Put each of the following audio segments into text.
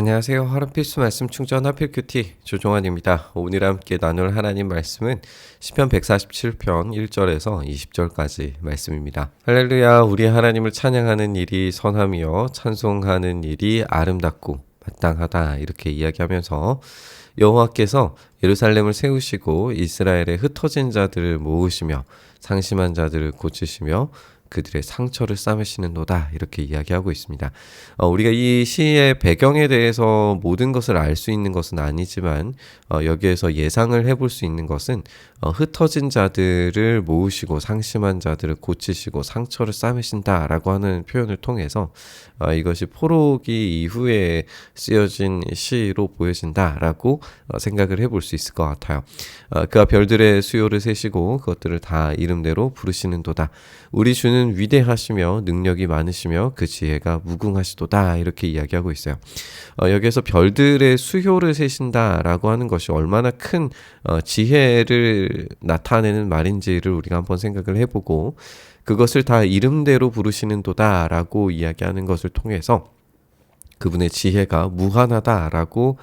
안녕하세요. 하루 필수 말씀 충전 하필 큐티 조종환입니다. 오늘 함께 나눌 하나님 말씀은 시편 147편 1절에서 20절까지 말씀입니다. 할렐루야, 우리 하나님을 찬양하는 일이 선하며 찬송하는 일이 아름답고 마땅하다, 이렇게 이야기하면서 여호와께서 예루살렘을 세우시고 이스라엘의 흩어진 자들을 모으시며 상심한 자들을 고치시며 그들의 상처를 싸매시는도다, 이렇게 이야기하고 있습니다. 우리가 이 시의 배경에 대해서 모든 것을 알 수 있는 것은 아니지만 여기에서 예상을 해볼 수 있는 것은 흩어진 자들을 모으시고 상심한 자들을 고치시고 상처를 싸매신다라고 하는 표현을 통해서 이것이 포로기 이후에 쓰여진 시로 보여진다라고 생각을 해볼 수 있을 것 같아요. 그가 별들의 수요를 세시고 그것들을 다 이름대로 부르시는도다. 우리 주는 위대하시며 능력이 많으시며 그 지혜가 무궁하시도다, 이렇게 이야기하고 있어요. 여기에서 별들의 수효를 세신다라고 하는 것이 얼마나 큰 지혜를 나타내는 말인지를 우리가 한번 생각을 해보고, 그것을 다 이름대로 부르시는도다라고 이야기하는 것을 통해서 그분의 지혜가 무한하다라고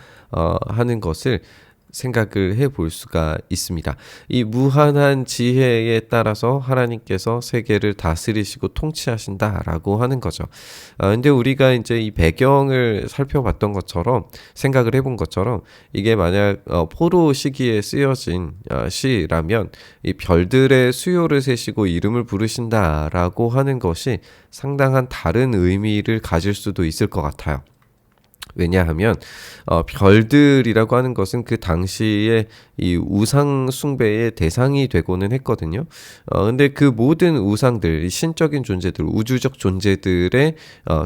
하는 것을 생각을 해볼 수가 있습니다. 이 무한한 지혜에 따라서 하나님께서 세계를 다스리시고 통치하신다라고 하는 거죠. 근데 우리가 이제 이 배경을 살펴봤던 것처럼, 생각을 해본 것처럼, 이게 만약 포로 시기에 쓰여진 시라면 이 별들의 수요를 세시고 이름을 부르신다라고 하는 것이 상당한 다른 의미를 가질 수도 있을 것 같아요. 왜냐하면 별들이라고 하는 것은 그 당시에 이 우상 숭배의 대상이 되고는 했거든요. 근데 그 모든 우상들, 신적인 존재들, 우주적 존재들의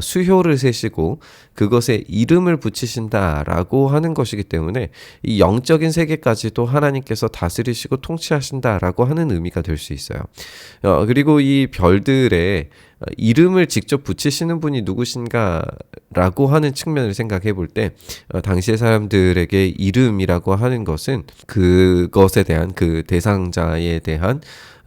수효를 세시고 그것에 이름을 붙이신다라고 하는 것이기 때문에 이 영적인 세계까지도 하나님께서 다스리시고 통치하신다라고 하는 의미가 될 수 있어요. 그리고 이 별들의 이름을 직접 붙이시는 분이 누구신가라고 하는 측면을 생각해 볼 때, 당시의 사람들에게 이름이라고 하는 것은 그것에 대한, 그 대상자에 대한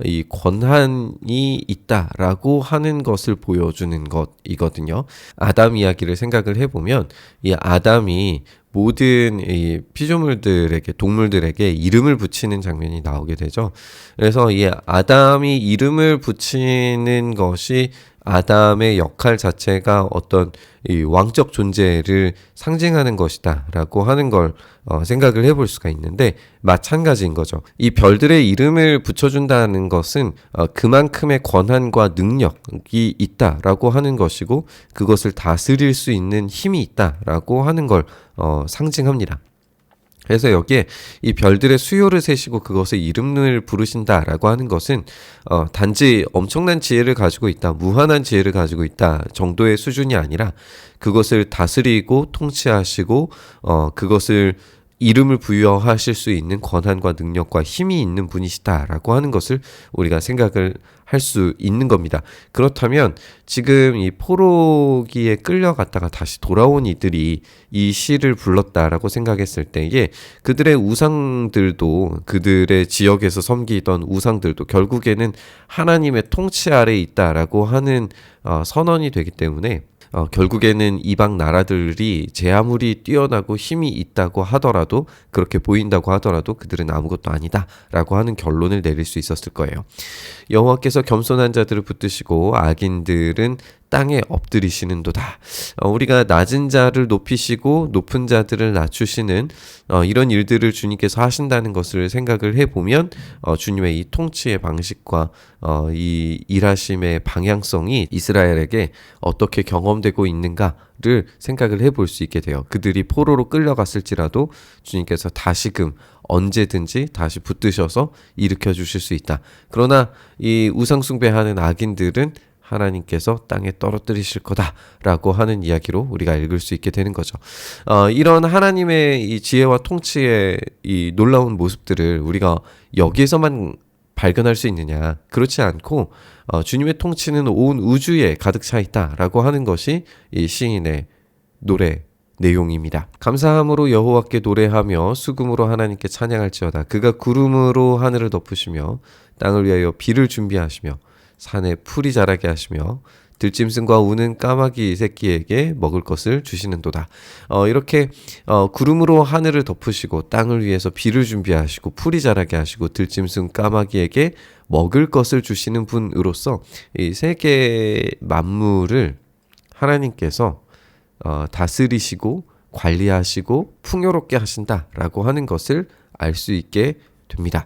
이 권한이 있다라고 하는 것을 보여주는 것이거든요. 아담 이야기를 생각을 해보면 이 아담이 모든 이 피조물들에게, 동물들에게 이름을 붙이는 장면이 나오게 되죠. 그래서 이 아담이 이름을 붙이는 것이 아담의 역할 자체가 어떤 이 왕적 존재를 상징하는 것이다라고 하는 걸 생각을 해볼 수가 있는데, 마찬가지인 거죠. 이 별들의 이름을 붙여준다는 것은 그만큼의 권한과 능력이 있다라고 하는 것이고, 그것을 다스릴 수 있는 힘이 있다라고 하는 걸 상징합니다. 그래서 여기에 이 별들의 수요를 세시고 그것의 이름을 부르신다라고 하는 것은 단지 엄청난 지혜를 가지고 있다, 무한한 지혜를 가지고 있다 정도의 수준이 아니라 그것을 다스리고 통치하시고 그것을 이름을 부여하실 수 있는 권한과 능력과 힘이 있는 분이시다라고 하는 것을 우리가 생각을 할 수 있는 겁니다. 그렇다면 지금 이 포로기에 끌려갔다가 다시 돌아온 이들이 이 시를 불렀다라고 생각했을 때에 그들의 우상들도, 그들의 지역에서 섬기던 우상들도 결국에는 하나님의 통치 아래에 있다라고 하는 선언이 되기 때문에 결국에는 이방 나라들이 제 아무리 뛰어나고 힘이 있다고 하더라도, 그렇게 보인다고 하더라도 그들은 아무것도 아니다 라고 하는 결론을 내릴 수 있었을 거예요. 여호와께서 겸손한 자들을 붙드시고 악인들은 땅에 엎드리시는도다. 우리가 낮은 자를 높이시고 높은 자들을 낮추시는 이런 일들을 주님께서 하신다는 것을 생각을 해보면 주님의 이 통치의 방식과 이 일하심의 방향성이 이스라엘에게 어떻게 경험되고 있는가를 생각을 해볼 수 있게 돼요. 그들이 포로로 끌려갔을지라도 주님께서 다시금 언제든지 다시 붙드셔서 일으켜 주실 수 있다. 그러나 이 우상숭배하는 악인들은 하나님께서 땅에 떨어뜨리실 거다라고 하는 이야기로 우리가 읽을 수 있게 되는 거죠. 이런 하나님의 이 지혜와 통치의 이 놀라운 모습들을 우리가 여기에서만 발견할 수 있느냐? 그렇지 않고 주님의 통치는 온 우주에 가득 차 있다라고 하는 것이 이 시인의 노래 내용입니다. 감사함으로 여호와께 노래하며 수금으로 하나님께 찬양할지어다. 그가 구름으로 하늘을 덮으시며 땅을 위하여 비를 준비하시며 산에 풀이 자라게 하시며 들짐승과 우는 까마귀 새끼에게 먹을 것을 주시는도다. 이렇게 구름으로 하늘을 덮으시고 땅을 위해서 비를 준비하시고 풀이 자라게 하시고 들짐승 까마귀에게 먹을 것을 주시는 분으로서 이 세계 만물을 하나님께서 다스리시고 관리하시고 풍요롭게 하신다라고 하는 것을 알 수 있게 됩니다.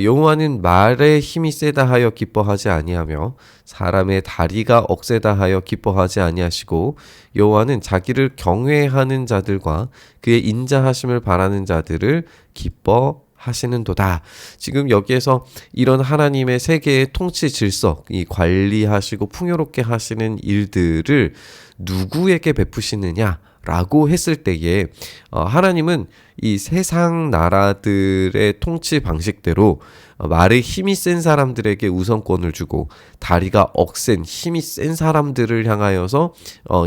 여호와는 말의 힘이 세다 하여 기뻐하지 아니하며 사람의 다리가 억세다 하여 기뻐하지 아니하시고 여호와는 자기를 경외하는 자들과 그의 인자하심을 바라는 자들을 기뻐하시는도다. 지금 여기에서 이런 하나님의 세계의 통치 질서, 이 관리하시고 풍요롭게 하시는 일들을 누구에게 베푸시느냐? 라고 했을 때에 하나님은 이 세상 나라들의 통치 방식대로 말에 힘이 센 사람들에게 우선권을 주고 다리가 억센 힘이 센 사람들을 향하여서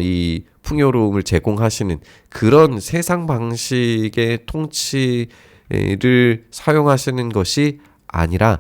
이 풍요로움을 제공하시는 그런 세상 방식의 통치를 사용하시는 것이 아니라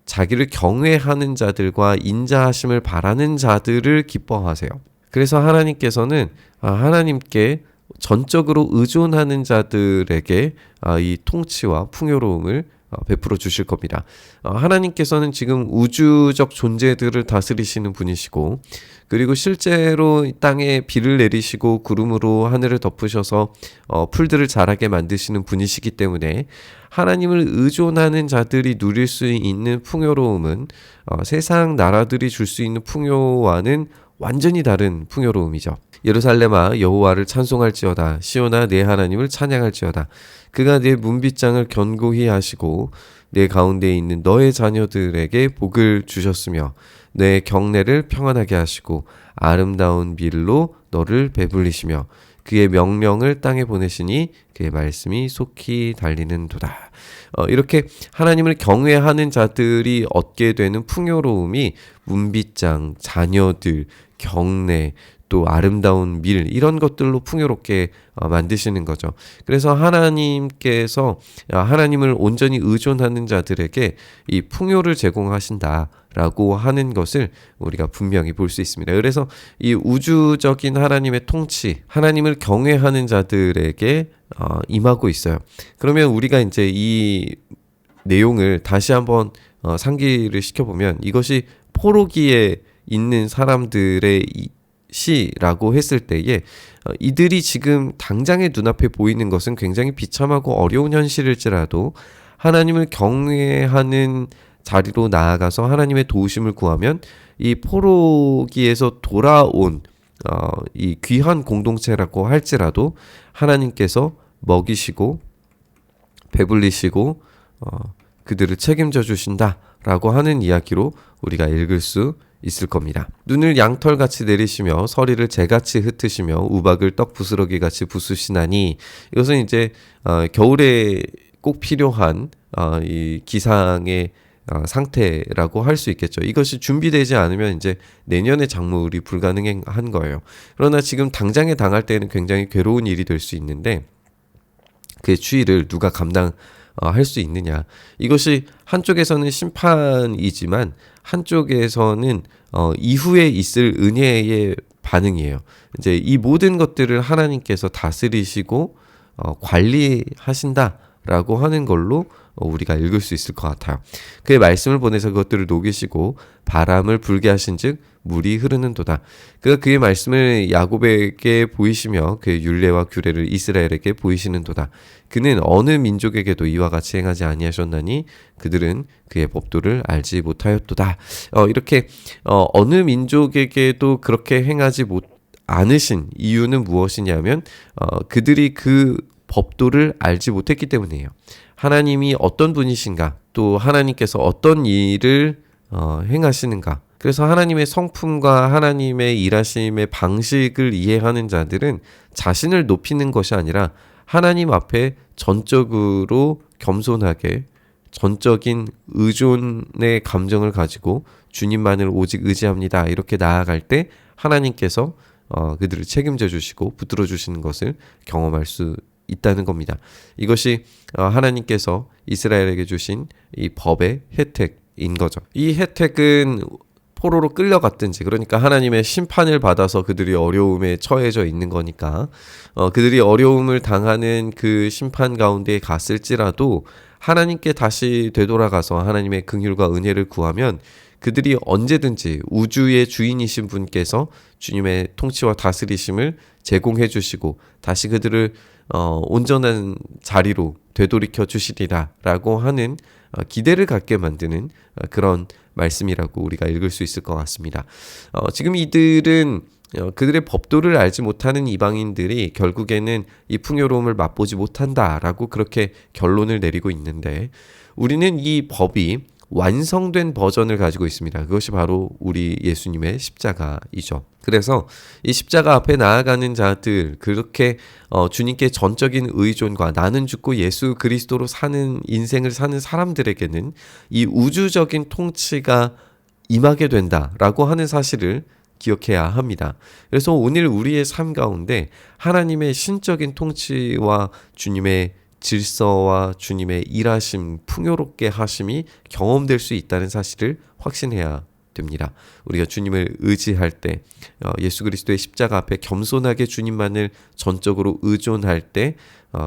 자기를 경외하는 자들과 인자하심을 바라는 자들을 기뻐하세요. 그래서 하나님께서는 하나님께 전적으로 의존하는 자들에게 이 통치와 풍요로움을 베풀어 주실 겁니다. 하나님께서는 지금 우주적 존재들을 다스리시는 분이시고 그리고 실제로 땅에 비를 내리시고 구름으로 하늘을 덮으셔서 풀들을 자라게 만드시는 분이시기 때문에 하나님을 의존하는 자들이 누릴 수 있는 풍요로움은 세상 나라들이 줄 수 있는 풍요와는 완전히 다른 풍요로움이죠. 예루살렘아 여호와를 찬송할지어다. 시온아 내 하나님을 찬양할지어다. 그가 내 문빗장을 견고히 하시고 내 가운데 있는 너의 자녀들에게 복을 주셨으며 내 경내를 평안하게 하시고 아름다운 밀로 너를 배불리시며 그의 명령을 땅에 보내시니 그의 말씀이 속히 달리는도다. 이렇게 하나님을 경외하는 자들이 얻게 되는 풍요로움이 문빗장, 자녀들, 경내, 또 아름다운 밀 이런 것들로 풍요롭게 만드시는 거죠. 그래서 하나님께서 하나님을 온전히 의존하는 자들에게 이 풍요를 제공하신다라고 하는 것을 우리가 분명히 볼 수 있습니다. 그래서 이 우주적인 하나님의 통치, 하나님을 경외하는 자들에게 임하고 있어요. 그러면 우리가 이제 이 내용을 다시 한번 상기를 시켜보면 이것이 포로기에 있는 사람들의 시라고 했을 때에 이들이 지금 당장의 눈앞에 보이는 것은 굉장히 비참하고 어려운 현실일지라도 하나님을 경외하는 자리로 나아가서 하나님의 도우심을 구하면 이 포로기에서 돌아온 이 귀한 공동체라고 할지라도 하나님께서 먹이시고 배불리시고 그들을 책임져 주신다라고 하는 이야기로 우리가 읽을 수 있을 겁니다. 눈을 양털같이 내리시며 서리를 재같이 흩으시며 우박을 떡 부스러기같이 부수시나니 이것은 이제 겨울에 꼭 필요한 이 기상의 상태라고 할 수 있겠죠. 이것이 준비되지 않으면 이제 내년의 작물이 불가능한 거예요. 그러나 지금 당장에 당할 때는 굉장히 괴로운 일이 될 수 있는데 그의 추위를 누가 할 수 있느냐. 이것이 한쪽에서는 심판이지만 한쪽에서는 이후에 있을 은혜의 반응이에요. 이제 이 모든 것들을 하나님께서 다스리시고 관리하신다라고 하는 걸로 우리가 읽을 수 있을 것 같아요. 그의 말씀을 보내서 그것들을 녹이시고 바람을 불게 하신즉 물이 흐르는도다. 그가 그의 말씀을 야곱에게 보이시며 그의 율례와 규례를 이스라엘에게 보이시는도다. 그는 어느 민족에게도 이와 같이 행하지 아니하셨나니 그들은 그의 법도를 알지 못하였도다. 이렇게 어느 민족에게도 그렇게 행하지 않으신 이유는 무엇이냐면 그들이 그 법도를 알지 못했기 때문이에요. 하나님이 어떤 분이신가, 또 하나님께서 어떤 일을 행하시는가. 그래서 하나님의 성품과 하나님의 일하심의 방식을 이해하는 자들은 자신을 높이는 것이 아니라 하나님 앞에 전적으로 겸손하게 전적인 의존의 감정을 가지고 주님만을 오직 의지합니다. 이렇게 나아갈 때 하나님께서 그들을 책임져 주시고 붙들어 주시는 것을 경험할 수 있다는 겁니다. 이것이 하나님께서 이스라엘에게 주신 이 법의 혜택인 거죠. 이 혜택은 포로로 끌려갔든지, 그러니까 하나님의 심판을 받아서 그들이 어려움에 처해져 있는 거니까 그들이 어려움을 당하는 그 심판 가운데 갔을지라도 하나님께 다시 되돌아가서 하나님의 긍휼과 은혜를 구하면 그들이 언제든지 우주의 주인이신 분께서 주님의 통치와 다스리심을 제공해 주시고 다시 그들을 온전한 자리로 되돌이켜 주시리라 라고 하는 기대를 갖게 만드는 그런 말씀이라고 우리가 읽을 수 있을 것 같습니다. 지금 이들은 그들의 법도를 알지 못하는 이방인들이 결국에는 이 풍요로움을 맛보지 못한다라고 그렇게 결론을 내리고 있는데, 우리는 이 법이 완성된 버전을 가지고 있습니다. 그것이 바로 우리 예수님의 십자가이죠. 그래서 이 십자가 앞에 나아가는 자들, 그렇게 주님께 전적인 의존과 나는 죽고 예수 그리스도로 사는 인생을 사는 사람들에게는 이 우주적인 통치가 임하게 된다라고 하는 사실을 기억해야 합니다. 그래서 오늘 우리의 삶 가운데 하나님의 신적인 통치와 주님의 질서와 주님의 일하심, 풍요롭게 하심이 경험될 수 있다는 사실을 확신해야 됩니다. 우리가 주님을 의지할 때, 예수 그리스도의 십자가 앞에 겸손하게 주님만을 전적으로 의존할 때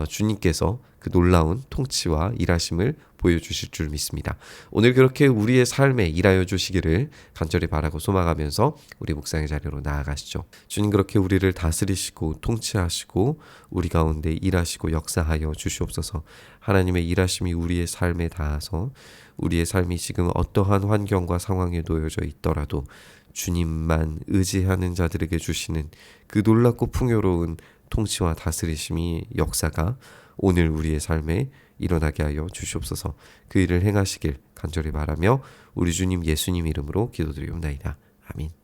주님께서 그 놀라운 통치와 일하심을 보여주실 줄 믿습니다. 오늘 그렇게 우리의 삶에 일하여 주시기를 간절히 바라고 소망하면서 우리 묵상의 자리로 나아가시죠. 주님, 그렇게 우리를 다스리시고 통치하시고 우리 가운데 일하시고 역사하여 주시옵소서. 하나님의 일하심이 우리의 삶에 닿아서 우리의 삶이 지금 어떠한 환경과 상황에 놓여져 있더라도 주님만 의지하는 자들에게 주시는 그 놀랍고 풍요로운 통치와 다스리심이 역사가 오늘 우리의 삶에 일어나게 하여 주시옵소서. 그 일을 행하시길 간절히 바라며 우리 주님 예수님 이름으로 기도드리옵나이다. 아멘.